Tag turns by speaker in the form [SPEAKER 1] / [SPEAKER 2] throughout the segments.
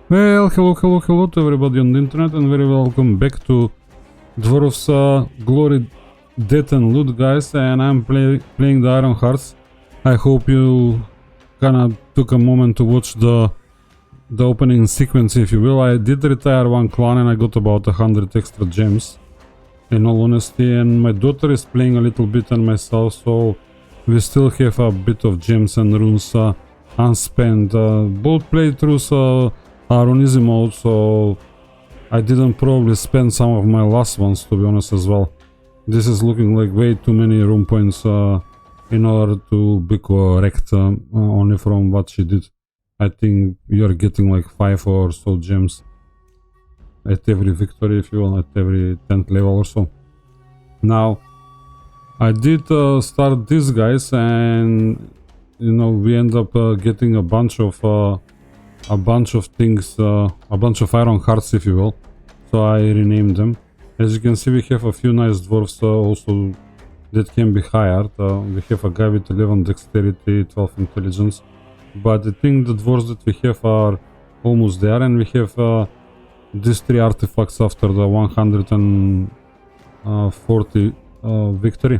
[SPEAKER 1] Well, hello to everybody on the internet and very welcome back to Dwarves Glory, Death and Loot, guys, and I'm playing the Ironheartz. I hope you kinda took a moment to watch the opening sequence, if you will. I did retire one clan and I got about 100 extra gems, in all honesty, and my daughter is playing a little bit and myself, so we still have a bit of gems and runes unspent. Both playthroughs are on easy mode, so I didn't probably spend some of my last ones, to be honest, as well. This is looking like way too many rune points in order to be correct, only from what she did. I think you're getting like 5 or so gems at every victory, if you will, at every 10th level or so. Now, I did start these guys, and you know, we end up getting a bunch of things, a bunch of Ironheartz, if you will, so I renamed them. As you can see, we have a few nice dwarves also that can be hired. We have a guy with 11 dexterity, 12 intelligence, but I think the dwarves that we have are almost there, and we have these 3 artifacts after the 140 victory,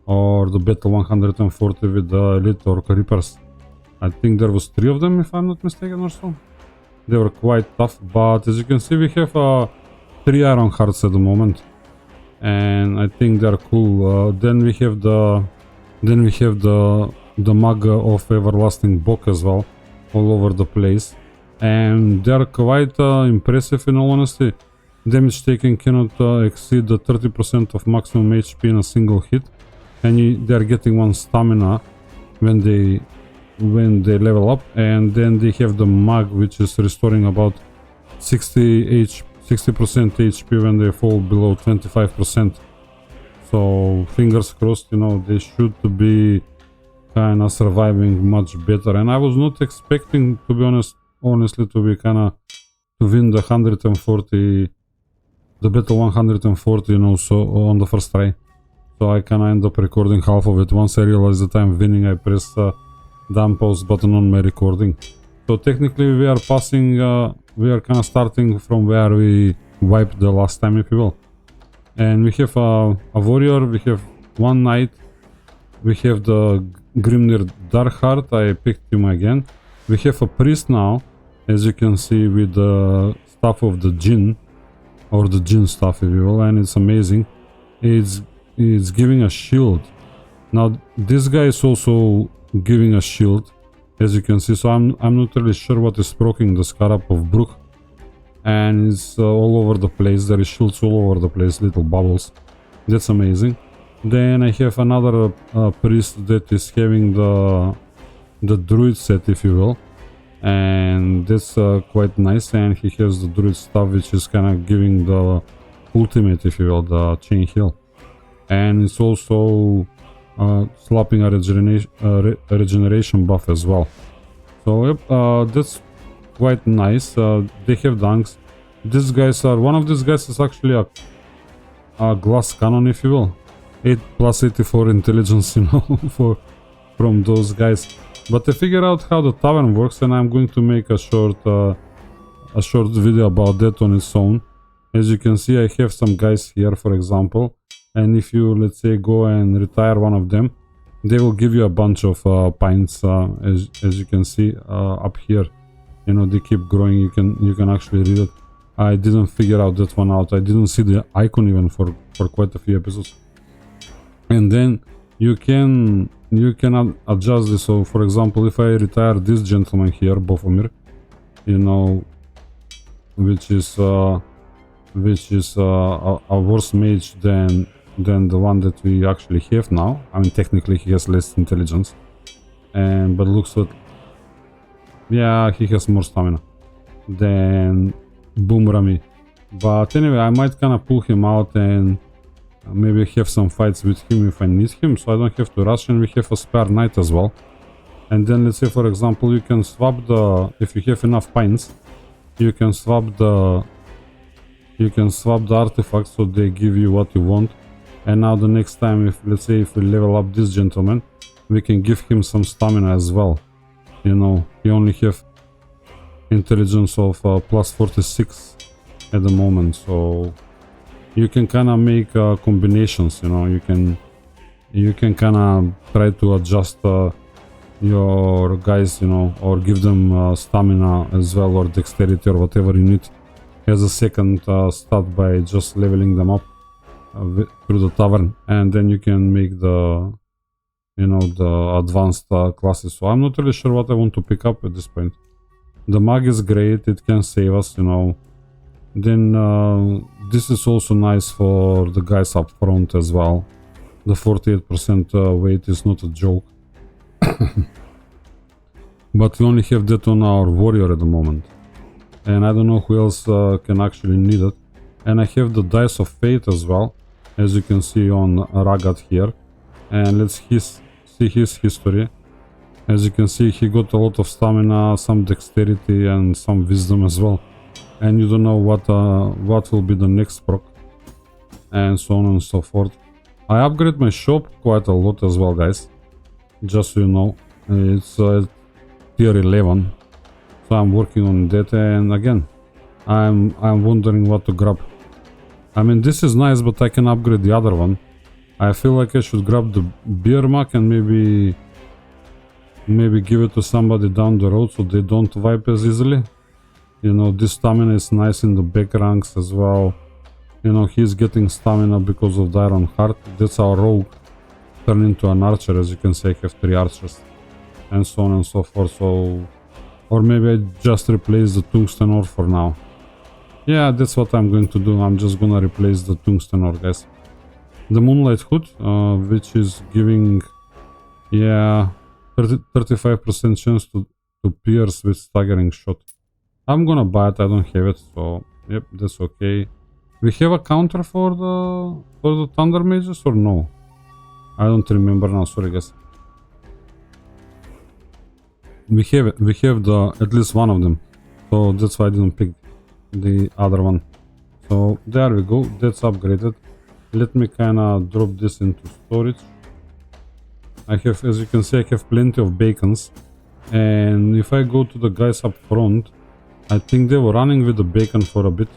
[SPEAKER 1] or the battle 140 with the elite orc reapers. I think there was 3 of them, if I'm not mistaken, or so. They were quite tough, but as you can see, we have 3 Ironheartz at the moment, and I think they're cool. Then we have the mug of everlasting bock as well, all over the place, and they're quite impressive, in all honesty. Damage taken cannot exceed the 30% of maximum HP in a single hit, and they're getting 1 stamina when they level up, and then they have the mug, which is restoring about 60% HP when they fall below 25%. So fingers crossed, you know, they should be kinda surviving much better. And I was not expecting, to be honestly, to be kinda to win the 140, the battle 140, you know, so on the first try. So I kinda end up recording half of it. Once I realized that I'm winning, I press the unpause button on my recording. So technically we are passing, we are kind of starting from where we wiped the last time, if you will. And we have a warrior, we have 1 knight, we have the Grimnir Darkheart, I picked him again. We have a priest now, as you can see, with the staff of the Jinn, or the Jinn staff, if you will, and it's amazing. It's giving a shield. Now this guy is also giving a shield, as you can see, so I'm not really sure what is proccing the Scarab of Grukk, and it's all over the place. There is shields all over the place, little bubbles. That's amazing. Then I have another priest that is having the druid set, if you will, and that's quite nice, and he has the druid staff, which is kind of giving the ultimate, if you will, the chain heal, and it's also slapping a regeneration buff as well. So yep, that's quite nice. They have dunks. These guys are, one of these guys is actually a glass cannon, if you will. 8 plus 84 intelligence, you know, from those guys. But I figured out how the tavern works, and I'm going to make a short video about that on its own. As you can see, I have some guys here, for example, and if you, let's say, go and retire one of them, they will give you a bunch of pints, as you can see up here. You know, they keep growing. You can actually read it. I didn't figure out that one out. I didn't see the icon even for quite a few episodes. And then you can adjust this. So for example, if I retire this gentleman here, Bofomir, you know, which is a worse mage than the one that we actually have now. I mean, technically he has less intelligence, but looks like, yeah, he has more stamina than Boom Rami. But anyway, I might kind of pull him out and maybe have some fights with him if I need him, so I don't have to rush, and we have a spare knight as well. And then let's say, for example, you can swap the, if you have enough pines, you can swap the artifacts so they give you what you want. And now the next time, if let's say if we level up this gentleman, we can give him some stamina as well. You know, he only have intelligence of plus 46 at the moment, so you can kind of make combinations. You know, you can kind of try to adjust your guys, you know, or give them stamina as well, or dexterity, or whatever you need as a second stat by just leveling them up through the tavern, and then you can make the, you know, the advanced classes. So I'm not really sure what I want to pick up at this point. The mag is great, it can save us, you know. Then this is also nice for the guys up front as well. The 48% weight is not a joke. But we only have that on our warrior at the moment, and I don't know who else can actually need it. And I have the dice of fate as well, as you can see on Ragtag here. And let's see his history. As you can see, he got a lot of stamina, some dexterity, and some wisdom as well. And you don't know what will be the next proc, and so on and so forth. I upgrade my shop quite a lot as well, guys. Just so you know, it's tier 11, so I'm working on that. And again, I'm wondering what to grab. I mean, this is nice, but I can upgrade the other one. I feel like I should grab the beer mac and maybe give it to somebody down the road so they don't wipe as easily. You know, this stamina is nice in the back ranks as well. You know, he's getting stamina because of the Ironheartz. That's our rogue turn into an archer. As you can see, I have 3 archers, and so on and so forth. So, or maybe I just replace the tungsten ore for now. Yeah, that's what I'm going to do. I'm just gonna replace the tungsten ore, guys. The moonlight hood, which is giving, yeah, 35% chance to pierce with staggering shot. I'm gonna buy it. I don't have it, so yep, that's okay. We have a counter for the thunder mages or no? I don't remember now. Sorry, guys. We have it. We have at least one of them, so that's why I didn't pick the other one. So there we go. That's upgraded. Let me kind of drop this into storage. I have, as you can see, I have plenty of bacons, and if I go to the guys up front, I think they were running with the bacon for a bit.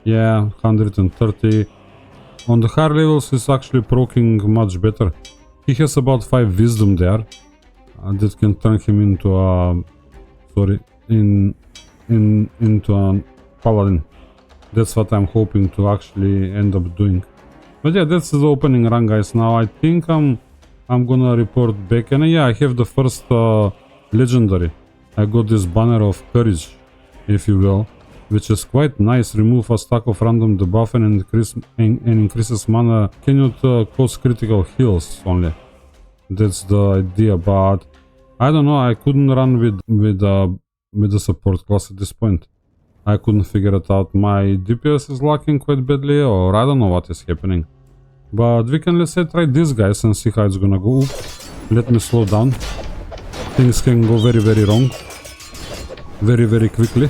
[SPEAKER 1] Yeah, 130. On the higher levels he's actually proccing much better. He has about 5 wisdom there. That can turn him into a... Sorry, into a paladin. That's what I'm hoping to actually end up doing. But yeah, that's the opening run, guys. Now I think I'm gonna report back. And yeah, I have the first legendary. I got this banner of courage, if you will, which is quite nice. Remove a stack of random debuff and increases mana. Cannot cause critical heals only. That's the idea, but I don't know. I couldn't run with the support class at this point. I couldn't figure it out. My DPS is lacking quite badly, or I don't know what is happening. But we can, let's say, try these guys and see how it's gonna go. Let me slow down. Things can go very, very wrong. Very, very quickly.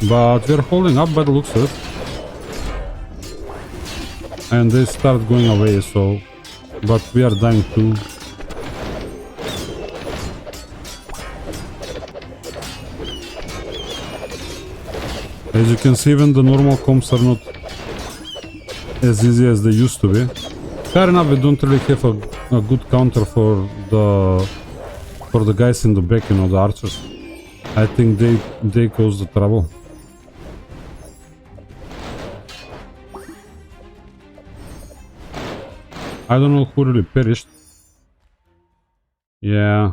[SPEAKER 1] But we're holding up by the looks of it. And they start going away, so... But we are dying too. As you can see, even the normal comps are not as easy as they used to be. Fair enough, we don't really have a good counter for the guys in the back, you know, the archers. I think they cause the trouble. I don't know who really perished. Yeah,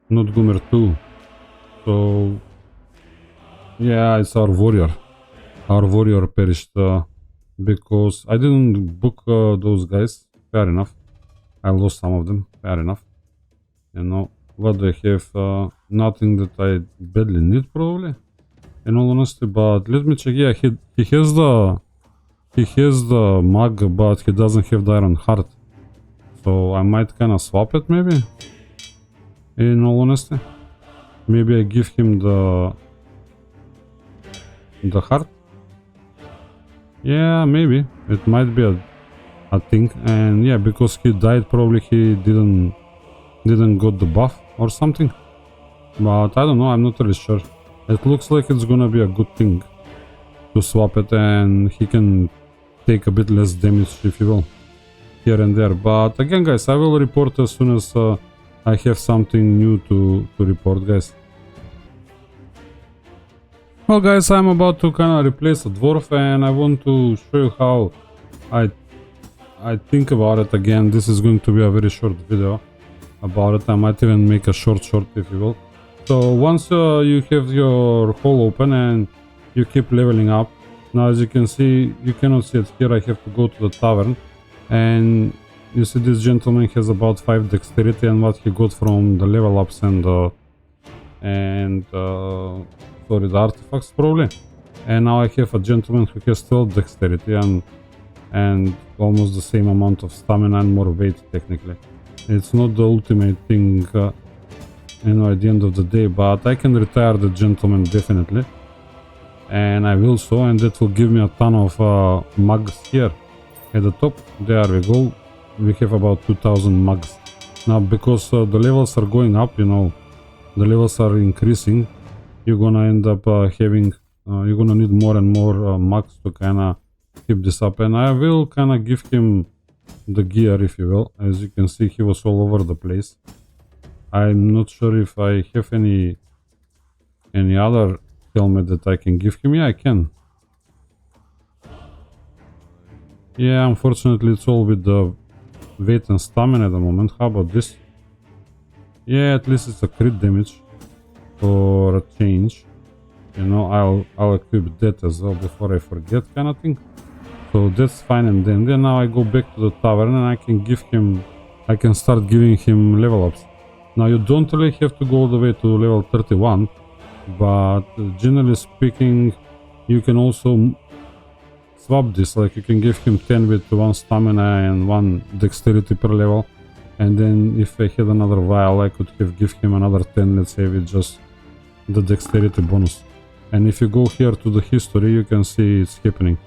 [SPEAKER 1] not Goomer 2. So yeah, it's our warrior. Our warrior perished because I didn't book those guys. Fair enough. I lost some of them. Fair enough. You know, what they have, nothing that I badly need probably, in all honesty, but let me check. Yeah, he has the mug, but he doesn't have the Ironheart. So I might kinda swap it maybe, in all honesty. Maybe I give him the heart. Yeah, maybe. It might be a thing. And yeah, because he died, probably he didn't got the buff or something. But I don't know, I'm not really sure. It looks like it's gonna be a good thing to swap it, and he can take a bit less damage, if you will, here and there. But again, guys, I will report as soon as I have something new to report, guys. Well, guys, I'm about to kind of replace a dwarf, and I want to show you how I think about it again. This is going to be a very short video about it. I might even make a short, if you will. So once you have your hole open and you keep leveling up, now as you can see, you cannot see it here, I have to go to the tavern, and you see this gentleman has about 5 dexterity, and what he got from the level ups and sorry, the artifacts probably. And now I have a gentleman who has 12 dexterity and almost the same amount of stamina and more weight technically. It's not the ultimate thing, you know, at the end of the day, but I can retire the gentleman definitely. And I will so, and that will give me a ton of mugs here at the top. There we go. We have about 2000 mugs. Now because the levels are going up, you know, the levels are increasing, you're gonna end up having, you're gonna need more and more mugs to kinda keep this up. And I will kinda give him the gear, if you will. As you can see, he was all over the place. I'm not sure if I have any other helmet that I can give him. Yeah, I can. Yeah, unfortunately it's all with the weight and stamina at the moment. How about this? Yeah, at least it's a crit damage for a change. You know, I'll equip that as well before I forget, kind of thing. So that's fine, and then now I go back to the tavern and I can start giving him level ups. Now you don't really have to go all the way to level 31, but generally speaking, you can also swap this. Like you can give him 10 with 1 stamina and 1 dexterity per level, and then if I had another vial, I could give him another 10, let's say, with just the dexterity bonus. And if you go here to the history, you can see it's happening.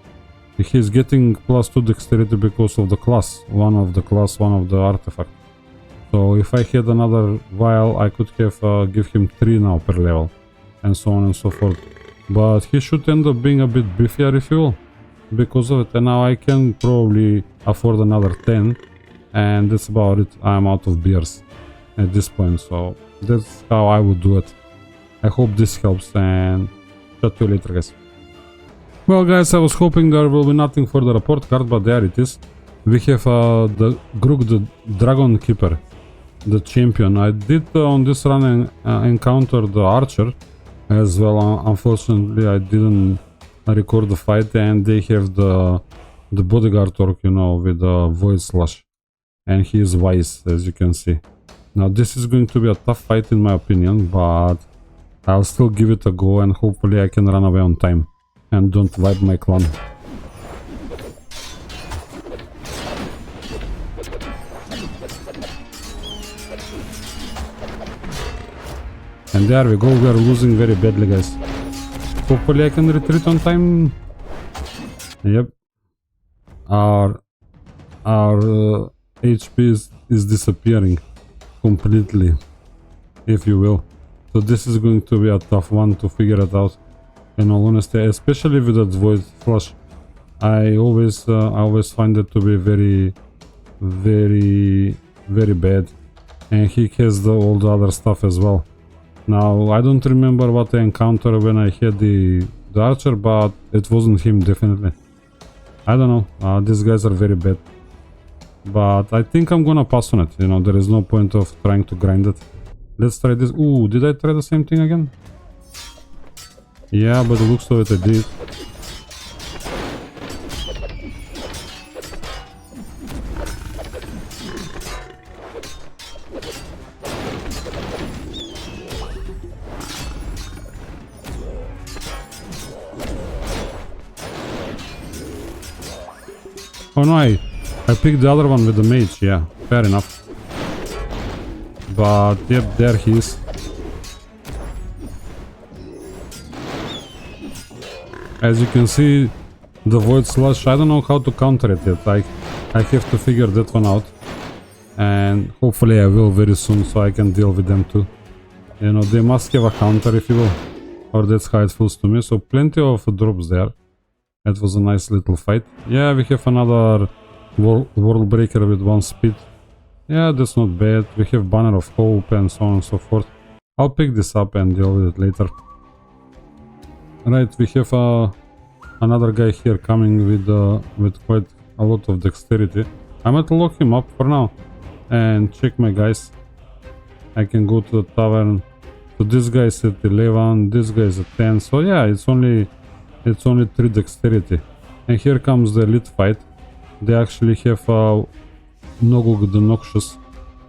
[SPEAKER 1] He's getting +2 dexterity because of the class, one of the artifact. So if I had another vial, I could have give him 3 now per level, and so on and so forth. But he should end up being a bit beefier, if you will, because of it. And now I can probably afford another 10, and that's about it. I'm out of beers at this point, so that's how I would do it. I hope this helps, and chat to you later, guys. Well, guys, I was hoping there will be nothing for the report card, but there it is. We have the Grukk The Draonkeeper, the champion. I did on this run encounter the archer as well. Unfortunately, I didn't record the fight, and they have the bodyguard orc, you know, with the void slash, and he is wise, as you can see. Now this is going to be a tough fight in my opinion, but I'll still give it a go, and hopefully I can run away on time and don't wipe my clan. And there we go, we are losing very badly, guys. Hopefully I can retreat on time. Yep. Our HP is disappearing completely, if you will. So this is going to be a tough one to figure it out, in all honesty, especially with that void flush. I always find it to be very, very, very bad. And he has all the other stuff as well. Now I don't remember what I encountered when I had the archer, but it wasn't him definitely. I don't know, these guys are very bad. But I think I'm gonna pass on it, you know, there is no point of trying to grind it. Let's try this. Ooh, did I try the same thing again? Yeah, but it looks like I did. Oh no, I picked the other one with the mage, yeah, fair enough. But yep, there he is. As you can see, the void slash, I don't know how to counter it yet. I have to figure that one out. And hopefully I will very soon, so I can deal with them too. You know, they must have a counter if you will. Or that's how it feels to me. So plenty of drops there. That was a nice little fight. Yeah, we have another world breaker with 1 speed. Yeah, that's not bad. We have banner of hope and so on and so forth. I'll pick this up and deal with it later. Right, we have another guy here coming with quite a lot of dexterity. I might lock him up for now and check my guys. I can go to the tavern. So this guy is at 11, this guy is at 10. So yeah, it's only 3 dexterity. And here comes the elite fight. They actually have Ragtag the Noxious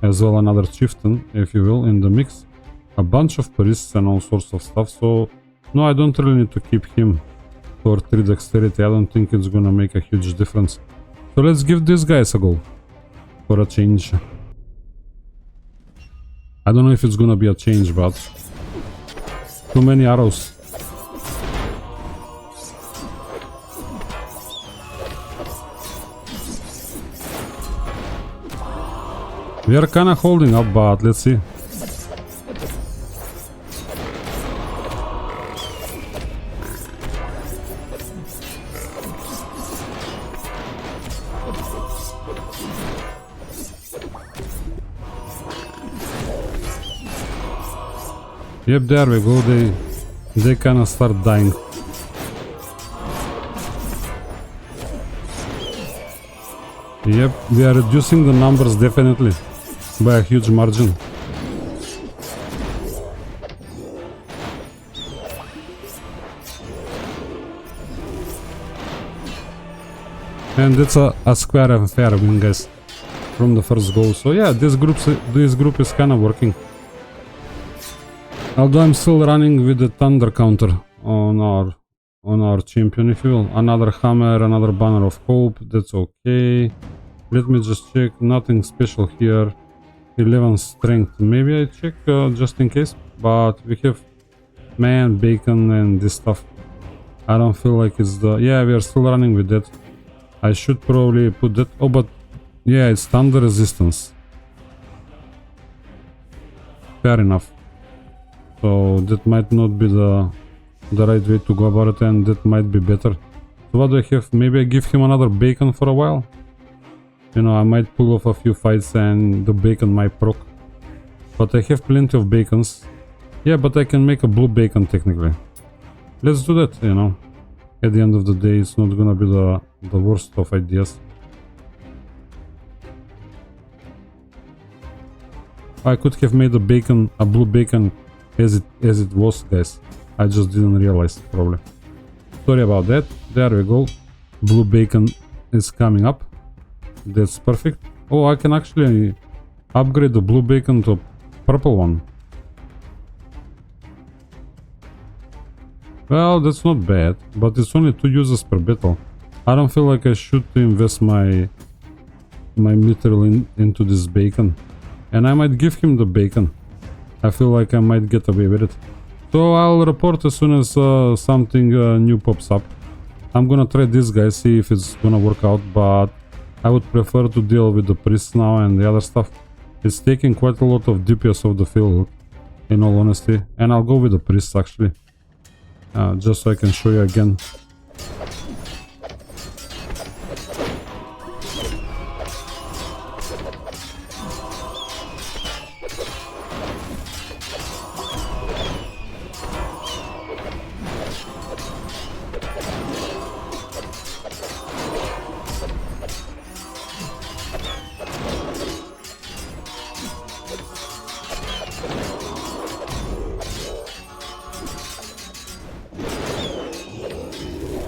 [SPEAKER 1] as well, another chieftain, if you will, in the mix. A bunch of priests and all sorts of stuff. So no, I don't really need to keep him for 3 dexterity. I don't think it's gonna make a huge difference. So let's give these guys a go for a change. I don't know if it's gonna be a change, but too many arrows. We are kinda holding up, but let's see. Yep, there we go, they kinda start dying. Yep, we are reducing the numbers definitely by a huge margin. And it's a square and fair win, guys, from the first goal. So yeah, this group is kinda working. Although I'm still running with the thunder counter on our champion, if you will. Another hammer, another banner of hope, that's okay. Let me just check, nothing special here. 11 strength, maybe I check just in case. But we have man, bacon and this stuff. I don't feel like it's the... Yeah, we are still running with that. I should probably put that... Oh, but yeah, it's thunder resistance. Fair enough. So that might not be the right way to go about it, and that might be better. So what do I have? Maybe I give him another bacon for a while. You know, I might pull off a few fights and the bacon might proc. But I have plenty of bacons. Yeah, but I can make a blue bacon technically. Let's do that, you know. At the end of the day, it's not gonna be the worst of ideas. I could have made a blue bacon as it was, guys. I just didn't realize, probably. Sorry about that. There we go. Blue bacon is coming up. That's perfect. Oh, I can actually upgrade the blue bacon to a purple one. Well, that's not bad, but it's only 2 uses per battle. I don't feel like I should invest my material into this bacon. And I might give him the bacon. I feel like I might get away with it. So I'll report as soon as something new pops up. I'm gonna try this guy, see if it's gonna work out, but I would prefer to deal with the priests now and the other stuff. It's taking quite a lot of DPS of the field, in all honesty. And I'll go with the priests actually. Just so I can show you again.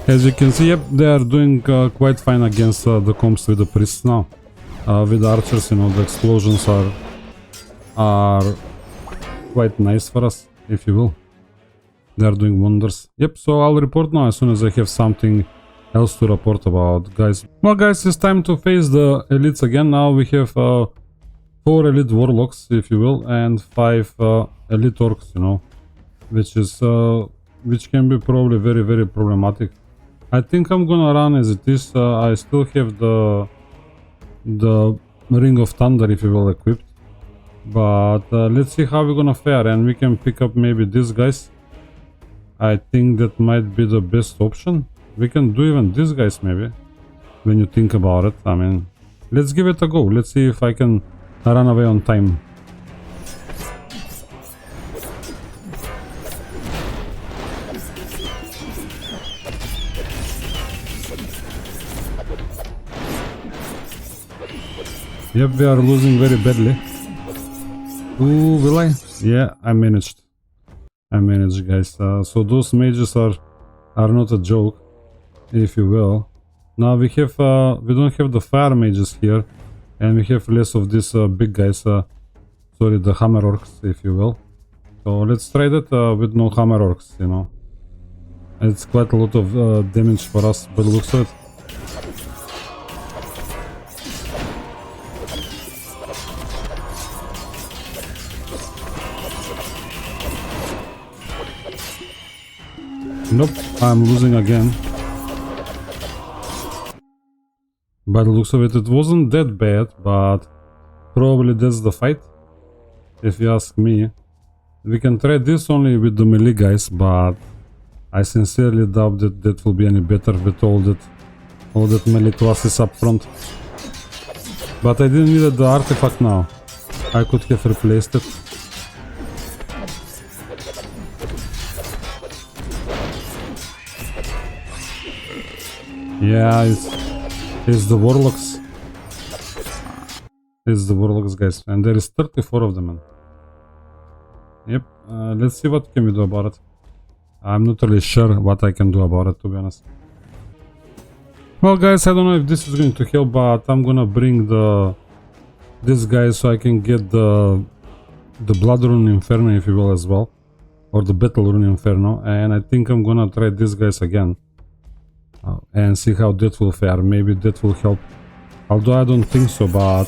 [SPEAKER 1] As you can see, yep, they are doing quite fine against the comps with the priests now. With the archers, you know, the explosions are quite nice for us, if you will. They are doing wonders. Yep, so I'll report now as soon as I have something else to report about, guys. Well, guys, it's time to face the elites again. Now we have 4 elite warlocks, if you will, and 5 elite orcs, you know, which can be probably very, very problematic. I think I'm gonna run as it is. I still have the Ring of Thunder, if you will, equipped, but let's see how we're gonna fare, and we can pick up maybe these guys. I think that might be the best option. We can do even these guys maybe, when you think about it. I mean, let's give it a go. Let's see if I can run away on time. Yep, we are losing very badly. Ooh, will I? Yeah, I managed. Guys. So those mages are not a joke, if you will. Now we have we don't have the fire mages here, and we have less of these big guys. Sorry, the hammer orcs, if you will. So let's try that with no hammer orcs. You know, it's quite a lot of damage for us, by the looks of it. Nope, I'm losing again. By the looks of it, it wasn't that bad, but probably that's the fight, if you ask me. We can try this only with the melee guys, but I sincerely doubt that that will be any better with all that melee classes up front. But I didn't need the artifact now. I could have replaced it. Yeah, it's the Warlocks. It's the Warlocks, guys, and there is 34 of them, man. Yep, let's see what can we do about it. I'm not really sure what I can do about it, to be honest. Well, guys, I don't know if this is going to help, but I'm gonna bring this guy so I can get the Blood Rune Inferno, if you will, as well, or the Battle Rune Inferno, and I think I'm gonna try these guys again. And see how that will fare. Maybe that will help. Although I don't think so, but...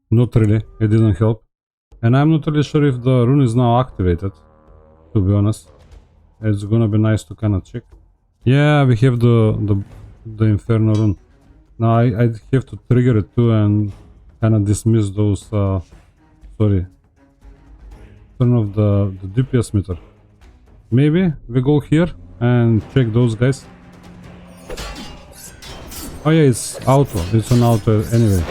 [SPEAKER 1] Not really, it didn't help. And I'm not really sure if the rune is now activated, to be honest. It's gonna be nice to kinda check. Yeah, we have the Inferno rune. Now I have to trigger it too and kinda dismiss those, sorry. Turn off the DPS meter. Maybe we go here and check those guys. Oh yeah, it's auto. It's on auto anyway.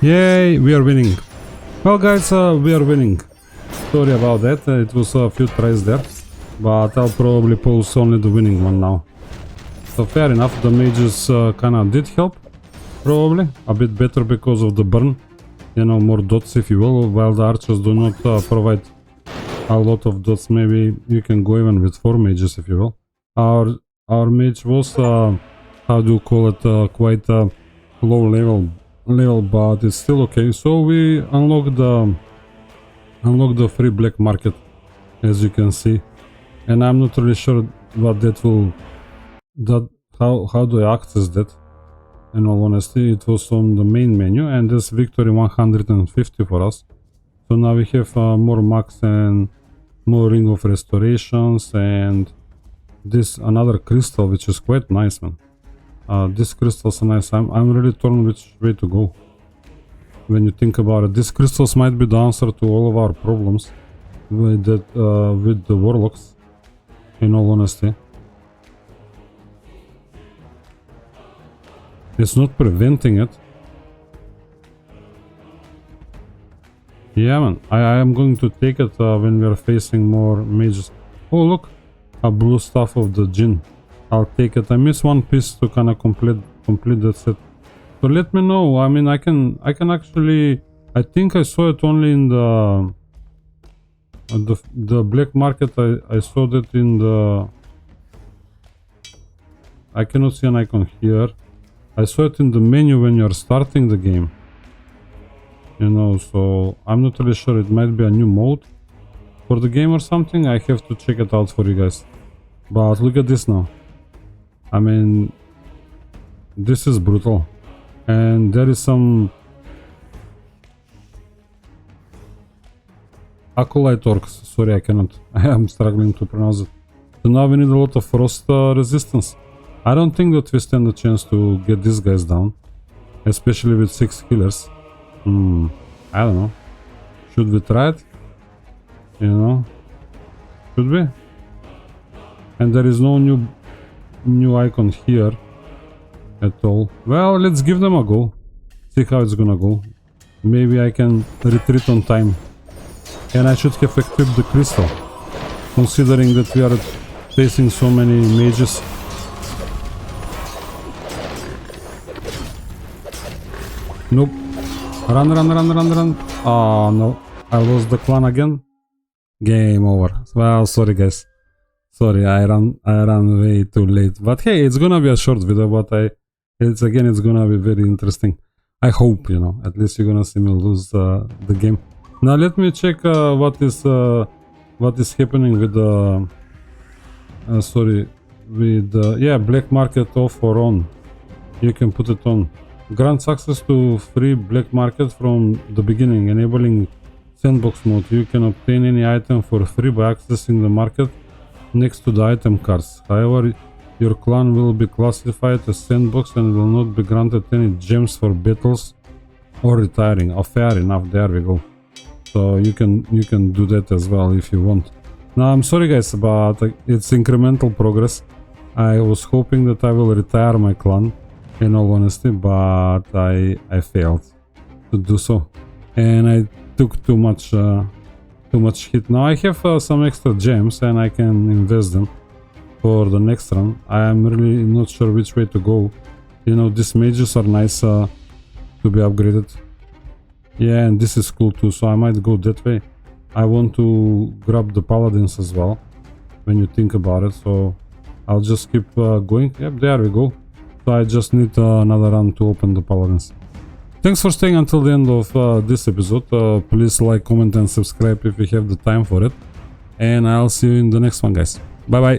[SPEAKER 1] Yay, we are winning. Well, guys, we are winning. Sorry about that, it was a few tries there, but I'll probably post only the winning one now. So fair enough, the mages kinda did help, probably, a bit better because of the burn you know, more dots if you will, while the archers do not provide a lot of dots. Maybe you can go even with 4 mages if you will. Our mage was how do you call it, quite low level, but it's still okay. So we unlock the free black market, as you can see, and I'm not really sure what that will, how do I access that. In all honesty, it was on the main menu, and this victory 150 for us. So now we have more max and more ring of restorations, and this another crystal, which is quite nice, man. These crystals are nice. I'm really torn which way to go. When you think about it, these crystals might be the answer to all of our problems with that, with the Warlocks, in all honesty. It's not preventing it. Yeah, man, I am going to take it when we are facing more mages. Oh, look, a blue staff of the Jinn. I'll take it. I miss one piece to kind of complete that set. So let me know. I mean, I can actually. I think I saw it only in the black market. I saw that in the. I cannot see an icon here. I saw it in the menu when you're starting the game. You know, so I'm not really sure. It might be a new mode for the game or something. I have to check it out for you guys. But look at this now. I mean, this is brutal. And there is some acolyte orcs. Sorry, I cannot. I am struggling to pronounce it. So now we need a lot of frost resistance. I don't think that we stand a chance to get these guys down, especially with 6 healers. I don't know. Should we try it? You know? Should we? And there is no new icon here at all. Well, let's give them a go. See how it's gonna go. Maybe I can retreat on time. And I should have equipped the crystal, considering that we are facing so many mages. Nope. Run. Oh no. I lost the clan again. Game over. Well, sorry guys. Sorry, I ran way too late. But hey, it's gonna be a short video, but it's gonna be very interesting. I hope, you know, at least you're gonna see me lose the game. Now let me check what is happening with the yeah, black market off or on. You can put it on. Grants access to free black market from the beginning, enabling sandbox mode. You can obtain any item for free by accessing the market next to the item cards. However, your clan will be classified as sandbox and will not be granted any gems for battles or retiring. Oh, fair enough, there we go. So you can do that as well if you want. Now I'm sorry guys, but it's incremental progress. I was hoping that I will retire my clan, in all honesty, but I failed to do so, and I took too much hit. Now I have some extra gems and I can invest them for the next run. I am really not sure which way to go. You know, these mages are nice to be upgraded. Yeah, and this is cool too, so I might go that way. I want to grab the paladins as well, when you think about it, so I'll just keep going. Yep, there we go. So I just need another run to open the paladins. Thanks for staying until the end of this episode. Please like, comment and subscribe if you have the time for it. And I'll see you in the next one, guys. Bye bye.